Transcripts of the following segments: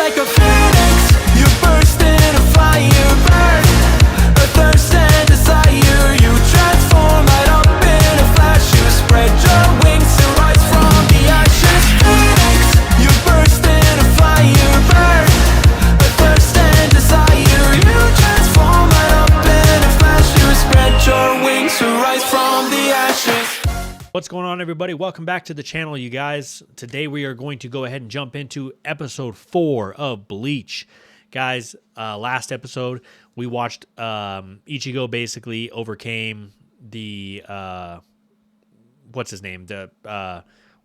like a phoenix, you burst into fire, burn, a thirst and desire. You transform right up in a flash. You spread your wings and rise from the ashes. Phoenix, you burst into fire, burn, a thirst and desire. You transform right up in a flash. You spread your wings to rise from the ashes. What's going on, everybody? Welcome back to the channel, you guys. Today we are going to go ahead and jump into episode 4 of Bleach. Guys, last episode we watched Ichigo basically overcame the what's his name, the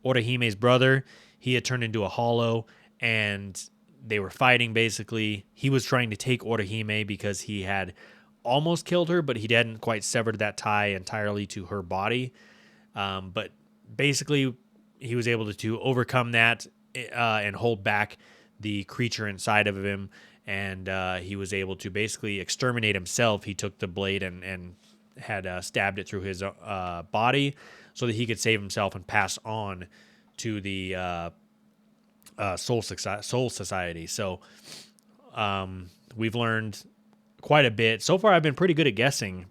Orahime's brother. He had turned into a hollow and they were fighting. Basically, he was trying to take Orihime because he had almost killed her, but he hadn't quite severed that tie entirely to her body. But basically, he was able to overcome that and hold back the creature inside of him, and he was able to basically exterminate himself. He took the blade and had stabbed it through his body so that he could save himself and pass on to the Soul Society. So we've learned quite a bit. So far, I've been pretty good at guessing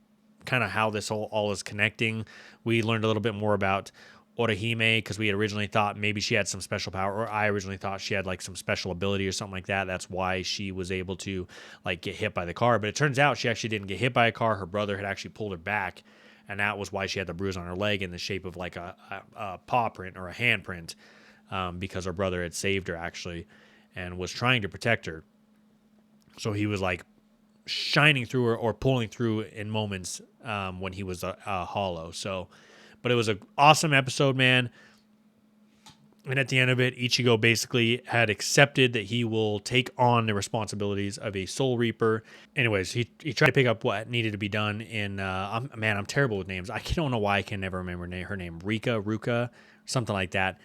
kind of how this all is connecting. We learned a little bit more about Orihime because we had originally thought maybe she had some special power, or I originally thought she had like some special ability or something like that. That's why she was able to like get hit by the car. But it turns out she actually didn't get hit by a car. Her brother had actually pulled her back, and that was why she had the bruise on her leg in the shape of like a paw print or a hand print, because her brother had saved her actually and was trying to protect her. So he was like shining through her or pulling through in moments when he was a hollow. So, but it was an awesome episode, man. And at the end of it, Ichigo basically had accepted that he will take on the responsibilities of a Soul Reaper. Anyways, he tried to pick up what needed to be done in, I'm terrible with names. I don't know why I can never remember her name. Ruka, something like that.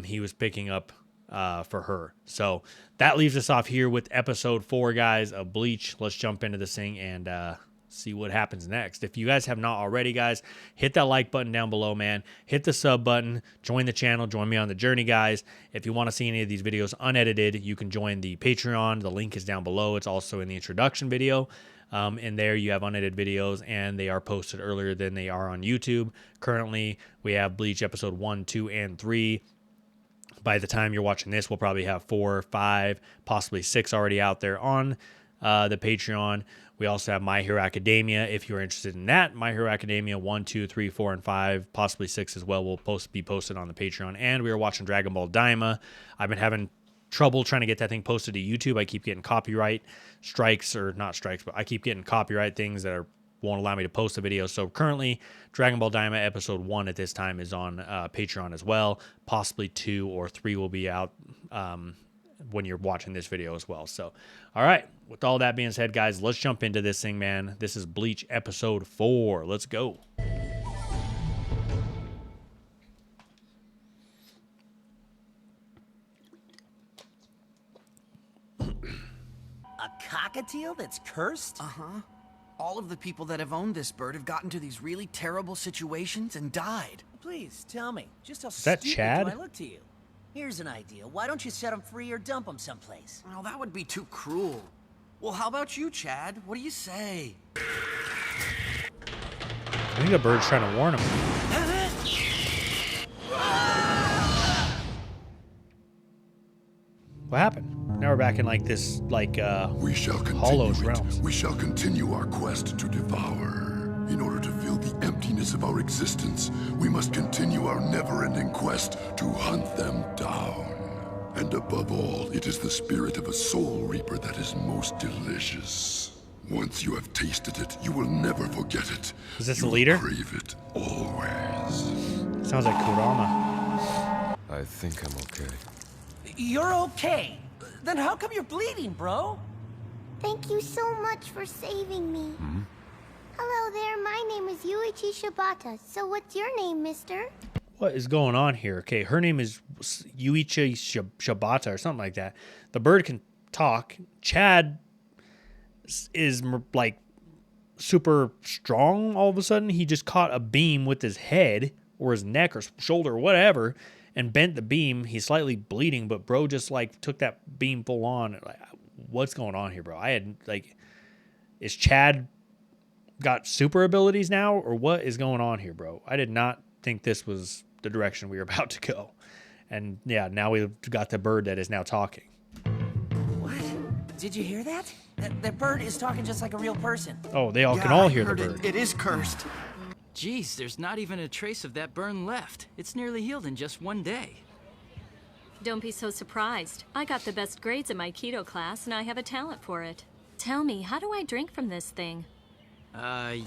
He was picking up for her. So that leaves us off here with episode 4, guys, of Bleach. Let's jump into this thing and see what happens next. If you guys have not already, guys, hit that like button down below, man. Hit the sub button. Join the channel. Join me on the journey, guys. If you want to see any of these videos unedited, you can join the Patreon. The link is down below. It's also in the introduction video. In there, you have unedited videos, and they are posted earlier than they are on YouTube. Currently, we have Bleach episode 1, 2, and 3. By the time you're watching this, we'll probably have 4, 5, possibly 6 already out there on the Patreon. We also have My Hero Academia. If you're interested in that, My Hero Academia 1, 2, 3, 4, and 5, possibly 6 as well, will be posted on the Patreon. And we are watching Dragon Ball Daima. I've been having trouble trying to get that thing posted to YouTube. I keep getting copyright strikes, or not strikes, but I keep getting copyright things that won't allow me to post a video. So currently, Dragon Ball Daima episode 1 at this time is on Patreon as well. Possibly 2 or 3 will be out when you're watching this video as well. So, all right. With all that being said, guys, let's jump into this thing, man. This is Bleach episode 4. Let's go. A cockatiel that's cursed? Uh-huh. All of the people that have owned this bird have gotten to these really terrible situations and died. Please, tell me, just how that stupid Chad? do I look to you? Here's an idea. Why don't you set him free or dump him someplace? Well, that would be too cruel. Well, how about you, Chad? What do you say? I think the bird's trying to warn him. What happened? Now we're back in like this, like We shall Hollow's continue realms. it. We shall continue our quest to devour. In order to fill the emptiness of our existence, we must continue our never-ending quest to hunt them down. And above all, it is the spirit of a Soul Reaper that is most delicious. Once you have tasted it, you will never forget it. Is this You the will leader? crave it always. Sounds like Kurama. I think I'm okay. You're okay. Then how come you're bleeding, bro? Thank you so much for saving me. Hello there, my name is Yuichi Shibata. So what's your name, mister? What is going on here? Okay, her name is Yuichi Shibata or something like that. The bird can talk. Chad is like super strong all of a sudden. He just caught a beam with his head or his neck or shoulder or whatever, and bent the beam. He's slightly bleeding, but bro just like took that beam full on. Like, what's going on here, bro? I had like, is Chad got super abilities now, or what is going on here, bro? I did not think this was the direction we were about to go. And yeah, now we've got the bird that is now talking. What? Did you hear that? That bird is talking just like a real person. Oh, they all Yeah, can all I hear the heard bird. It is cursed. Geez, there's not even a trace of that burn left. It's nearly healed in just one day. Don't be so surprised. I got the best grades in my keto class, and I have a talent for it. Tell me, how do I drink from this thing?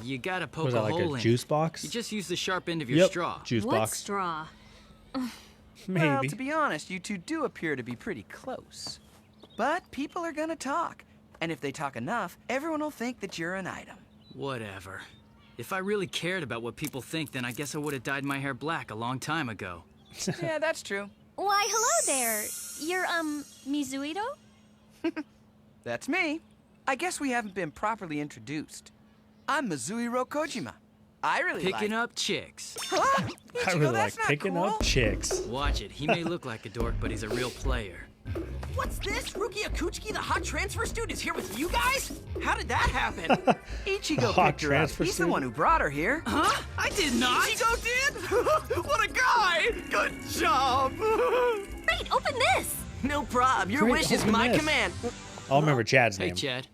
You gotta poke Was a that like hole a in juice it. box? You just use the sharp end of your Yep, straw. juice What box. straw? Maybe. Well, to be honest, you two do appear to be pretty close. But people are gonna talk. And if they talk enough, everyone will think that you're an item. Whatever. If I really cared about what people think, then I guess I would have dyed my hair black a long time ago. Yeah, that's true. Why, hello there. You're, Mizuito? That's me. I guess we haven't been properly introduced. I'm Mizuhiro Kojima. I really Picking like... up chicks. Huh? I Ichigo, really that's like not picking cool. up chicks. Watch it. He may look like a dork, but he's a real player. What's this? Ruki Akuchiki, the hot transfer student, is here with you guys? How did that happen? Ichigo Hot picked her up. transfer He's the student? one who brought her here. Huh? I did not. Ichigo did? What a guy! Good job. Great, open this! No prob. Your Great, wish is open my this. command. I'll remember Chad's Hey, name. Chad.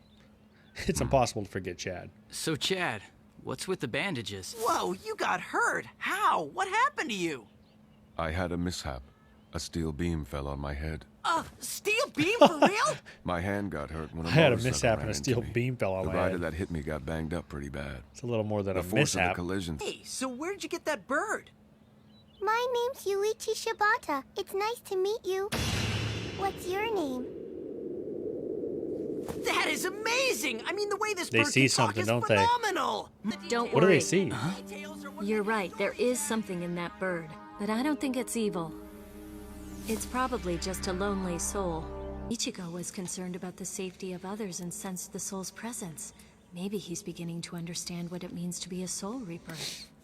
It's impossible to forget Chad. So, Chad, what's with the bandages? Whoa, you got hurt. How? What happened to you? I had a mishap. A steel beam fell on my head. Steel beam for real? My hand got hurt when a I had a motorcycle mishap ran and a into steel me. beam fell on The my rider head. that hit me got banged up pretty bad. It's a little more than The a force of the mishap. collision. Hey, so where'd you get that bird? My name's Yuichi Shibata. It's nice to meet you. What's your name? That is amazing! I mean, the way this They bird see can talk something, is don't they? phenomenal! Don't What do worry. they see? You're right, there is something in that bird, but I don't think it's evil. It's probably just a lonely soul. Ichigo was concerned about the safety of others and sensed the soul's presence. Maybe he's beginning to understand what it means to be a soul reaper.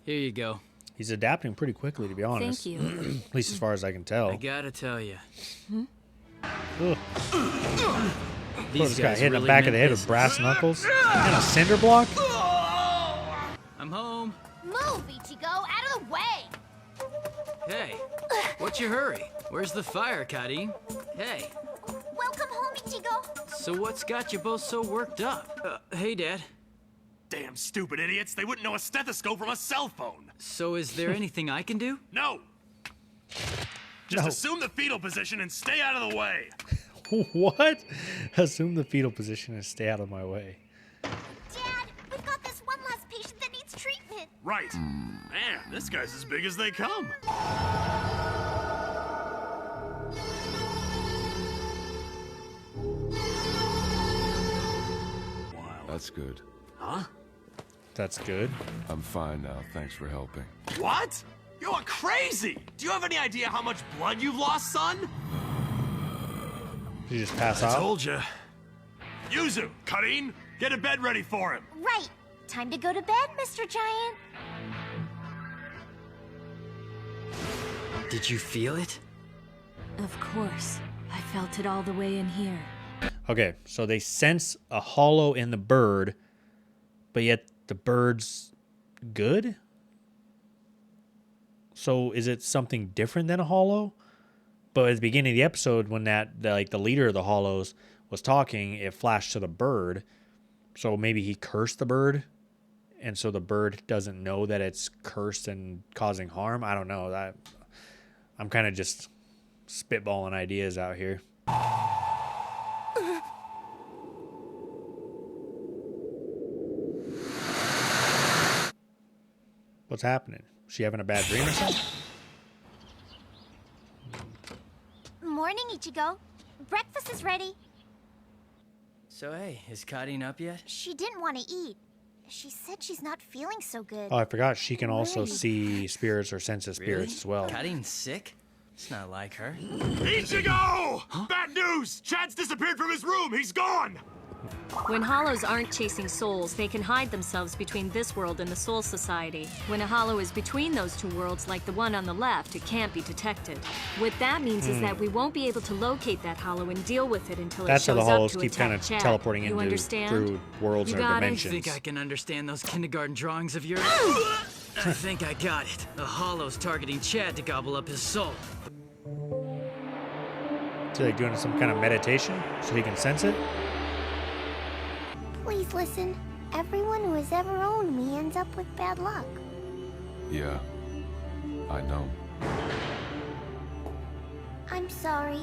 Here you go. He's adapting pretty quickly, to be honest. Thank you. At least as far as I can tell. I gotta tell you. Ugh. These This guy guys hit in the really back of the meant head business. with brass knuckles and a cinder block. I'm home. Move, Ichigo, out of the way! Hey, what's your hurry? Where's the fire, Karin? Hey, Welcome home, Ichigo. so what's got you both so worked up? Hey, Dad. Damn stupid idiots. They wouldn't know a stethoscope from a cell phone. So is there anything I can do? No. Just No. assume the fetal position and stay out of the way. What? Assume the fetal position and stay out of my way. Dad, we've got this one last patient that needs treatment. Right. Man, this guy's as big as they come. That's good. That's good. I'm fine now. Thanks for helping. What? You are crazy. Do you have any idea how much blood you've lost, son? Did you just pass I out? told you. Yuzu, Karin, get a bed ready for him. Right. Time to go to bed, Mr. Giant. Did you feel it? Of course. I felt it all the way in here. Okay, so they sense a hollow in the bird, but yet the bird's good? So is it something different than a hollow? But at the beginning of the episode, when the leader of the hollows was talking, it flashed to the bird. So maybe he cursed the bird, and so the bird doesn't know that it's cursed and causing harm. I don't know. I'm kind of just spitballing ideas out here. What's happening? Is she having a bad dream or something? Morning, Ichigo. Breakfast is ready. So hey, is Karin up yet? She didn't want to eat. She said she's not feeling so good. Oh, I forgot. She can also Really? see spirits or sense of spirits as well. Karin's sick? It's not like her. Ichigo! Bad news! Chad's disappeared from his room. He's gone. When hollows aren't chasing souls, they can hide themselves between this world and the Soul Society. When a hollow is between those two worlds, like the one on the left, it can't be detected. What that means is that we won't be able to locate that hollow and deal with it until That's it how the shows up hollows to keep attack kind of Chad. teleporting You into understand? through worlds You or got it? dimensions. Think I can understand those kindergarten drawings of yours? I think I got it. A hollow's targeting Chad to gobble up his soul. So like doing some kind of meditation so he can sense it? Please listen. Everyone who has ever owned me ends up with bad luck. Yeah, I know. I'm sorry.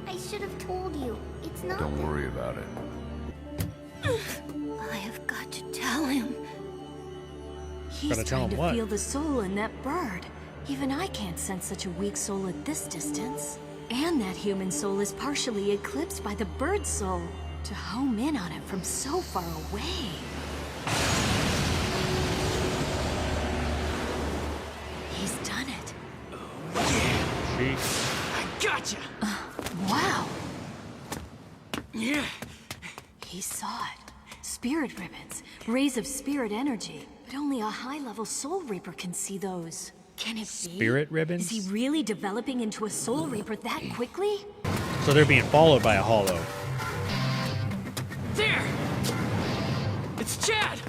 I should have told you. It's not. Don't worry about it. I have got to tell him. He's Gotta tell trying him to what? feel the soul in that bird. Even I can't sense such a weak soul at this distance. And that human soul is partially eclipsed by the bird soul. To home in on it from so far away. He's done it. Jeez. I gotcha! Wow. Yeah. He saw it. Spirit ribbons. Rays of spirit energy. But only a high-level Soul Reaper can see those. Can it be? Spirit ribbons? Is he really developing into a Soul Reaper that quickly? So they're being followed by a hollow. There! It's Chad!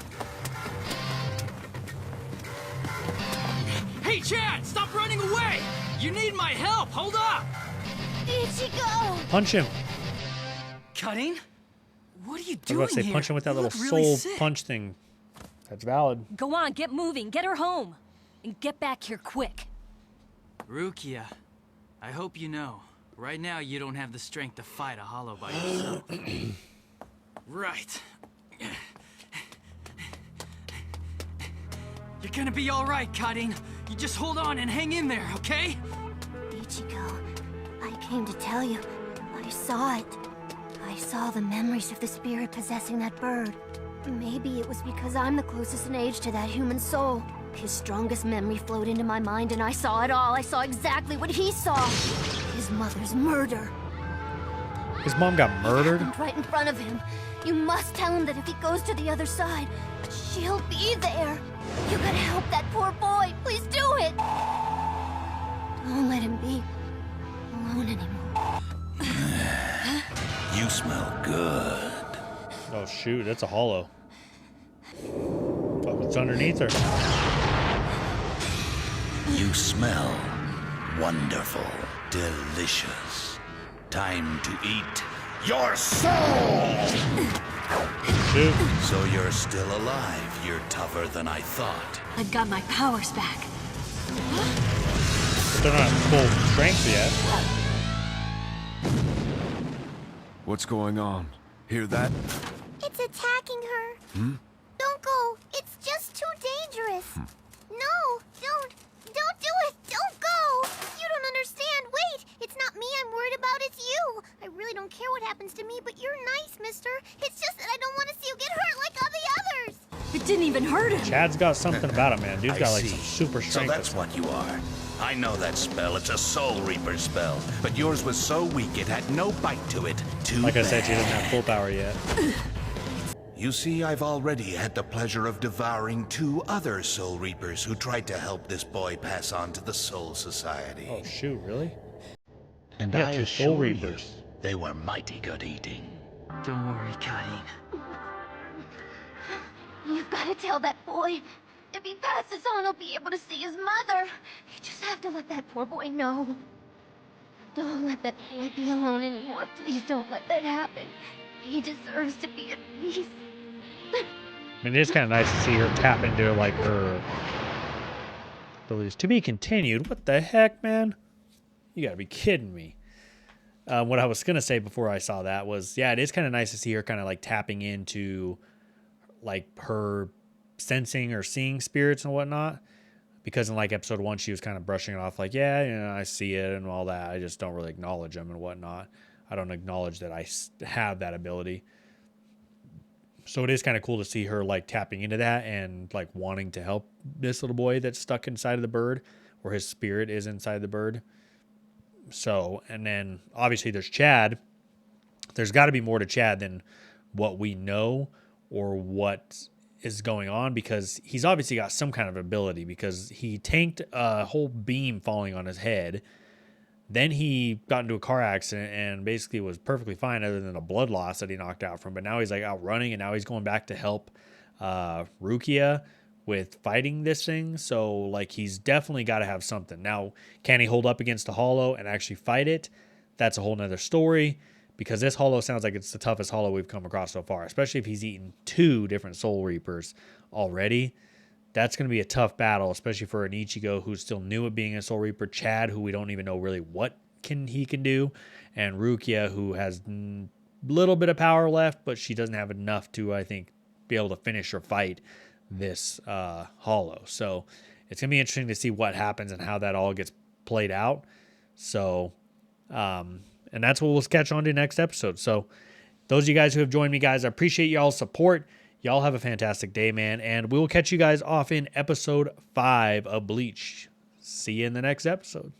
Hey, Chad! Stop running away! You need my help! Hold up! Ichigo! Punch him. Cutting? What are you I was doing about to say here? punch him with that You little look really soul sick. punch thing. That's valid. Go on, get moving, get her home. And get back here quick. Rukia, I hope you know. Right now, you don't have the strength to fight a hollow by yourself. Right. You're gonna be all right, Cutting. You just hold on and hang in there, okay? Ichigo, I came to tell you. I saw it. I saw the memories of the spirit possessing that bird. Maybe it was because I'm the closest in age to that human soul. His strongest memory flowed into my mind and I saw it all. I saw exactly what he saw. His mother's murder. His mom got murdered? Happened right in front of him. You must tell him that if he goes to the other side, she'll be there. You gotta help that poor boy. Please do it. Don't let him be alone anymore. You smell good. Oh shoot, that's a hollow. Oh, it's underneath her. You smell wonderful, delicious. Time to eat your soul! Shoot. So you're still alive. You're tougher than I thought. I've got my powers back. But they're not full strength yet. What's going on? Hear that? It's attacking her. Don't go. It's just too dangerous. No, don't do it. Don't go. You don't understand. Wait, it's not me I'm worried about. It's you. I really don't care what happens to me, but you're nice, mister. It's just that I don't want to see you get hurt like all the others. It didn't even hurt him. Chad's got something about him, man. Dude's I got like see. some super So strength. that's what you are. I know that spell. It's a Soul Reaper spell. But yours was so weak it had no bite to it. Too Like I bad. said, she doesn't have full power yet. You see, I've already had the pleasure of devouring 2 other Soul Reapers who tried to help this boy pass on to the Soul Society. Oh shoot, really? And Yeah, I 2 assure Soul you, Reapers. they were mighty good eating. Don't worry, Cutting. You've got to tell that boy. If he passes on, he'll be able to see his mother. You just have to let that poor boy know. Don't let that boy be alone anymore. Please don't let that happen. He deserves to be at peace. I mean, it is kind of nice to see her tap into like her abilities. To be continued. What the heck, man? You gotta be kidding me. What I was gonna say before I saw that was, yeah, it is kind of nice to see her kind of like tapping into like her sensing or seeing spirits and whatnot. Because in like episode 1, she was kind of brushing it off, like, yeah, you know, I see it and all that. I just don't really acknowledge them and whatnot. I don't acknowledge that I have that ability. So it is kind of cool to see her like tapping into that and like wanting to help this little boy that's stuck inside of the bird, or his spirit is inside the bird. So, and then obviously there's Chad. There's got to be more to Chad than what we know or what is going on, because he's obviously got some kind of ability, because he tanked a whole beam falling on his head. Then he got into a car accident and basically was perfectly fine other than a blood loss that he knocked out from. But now he's like out running, and now he's going back to help Rukia with fighting this thing. So like he's definitely got to have something. Now, can he hold up against the Hollow and actually fight it? That's a whole nother story, because this Hollow sounds like it's the toughest Hollow we've come across so far, especially if he's eaten 2 different Soul Reapers already. That's going to be a tough battle, especially for an Ichigo who's still new at being a Soul Reaper, Chad, who we don't even know really what he can do, and Rukia, who has a little bit of power left, but she doesn't have enough to, I think, be able to finish or fight this Hollow. So it's going to be interesting to see what happens and how that all gets played out. So, and that's what we'll catch on to next episode. So those of you guys who have joined me, guys, I appreciate y'all's support. Y'all have a fantastic day, man. And we will catch you guys off in episode 5 of Bleach. See you in the next episode.